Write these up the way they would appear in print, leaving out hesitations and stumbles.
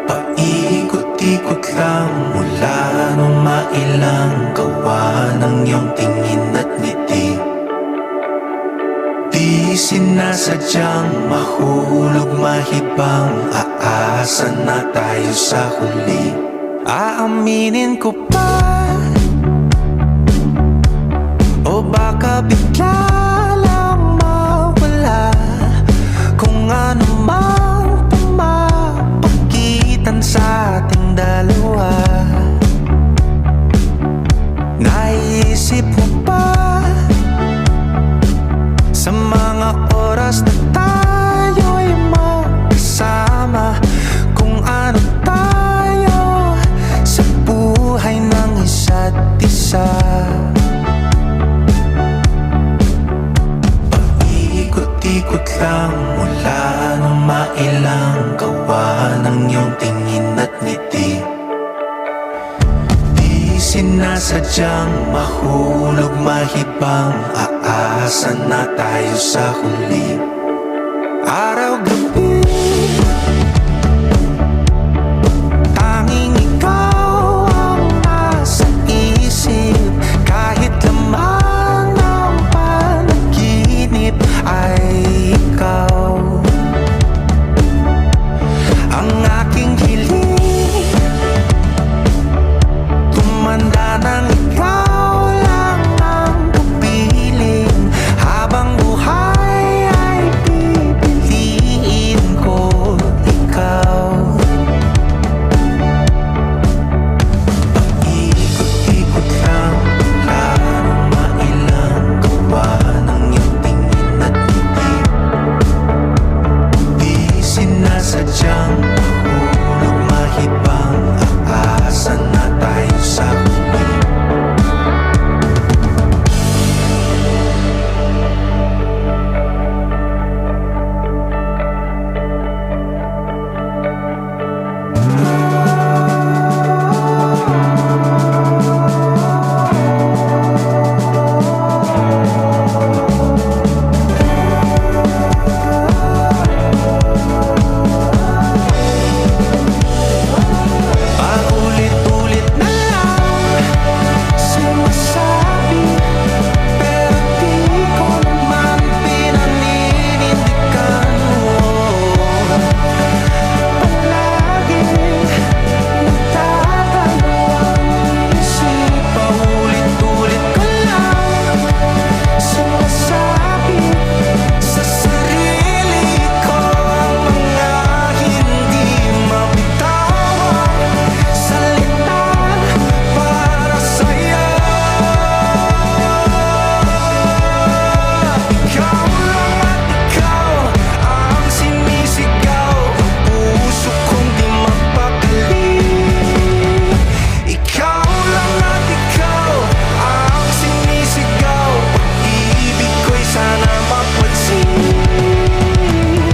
Paikot-ikot lang mula nung mailang gawa ng iyong tingin at ngiti. Di sinasadyang mahulog mahibang, aasa na tayo sa huli. Aaminin ko pa, o baka bigla lang mawala kung ano mang pumapagitan sa ating dalawa. Naisip mo ba sa mga oras na tayo'y magkasama, kung ano tayo sa buhay ng isa't isa? Paikot-ikot lang mula nung mailang gawa ng iyong tingin at ngiti. Di sinasadyang mahulog mahibang, aasa na tayo sa huli. Araw-gabi tanging ikaw ang nasa isip, kahit lamang ng panaginip ay ikaw. Ang aking hiling, tumanda ng ikaw lang ang kapiling, habang buhay ay pipiliin ko ikaw. Paikot-ikot lang mula nung mailang gawa ng iyong tingin at ngiti. Di sinasadyang mahulog mahibang, aasa na tayo sa huli. Paulit-ulit na lang sinasabi, pero di ko naman pinaninindigan mo. Palaging nagdadalawang isip, paulit-ulit ko lang sinasabi sa sarili ko ang mga hindi mabitawang salita para sa'yo. Ikaw lang at ikaw ang sinisigaw, ang puso kong di mapakali. Ikaw lang at ikaw ang sinisigaw, pag-ibig ko'y sana mapansin.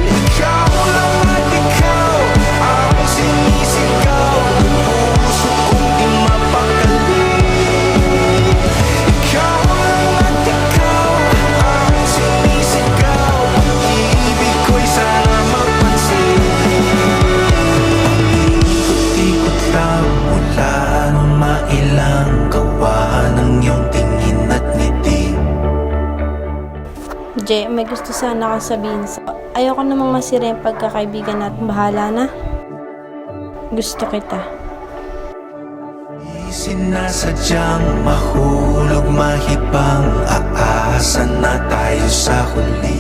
Ikaw lang at ikaw ang sinisigaw, puso kong di mapakali. Ikaw lang at ikaw ang sinisigaw, pag-ibig ko'y sana mapansin. Ikot-ikot lang mula nung mailang gawa ng iyong tingin at ngiti. Je, may gusto sana akong sabihin sa... Ayoko namang masira yung pagkakaibigan natin. Bahala na. Gusto kita. Di sinasadyang mahulog mahibang, aasa na tayo sa huli.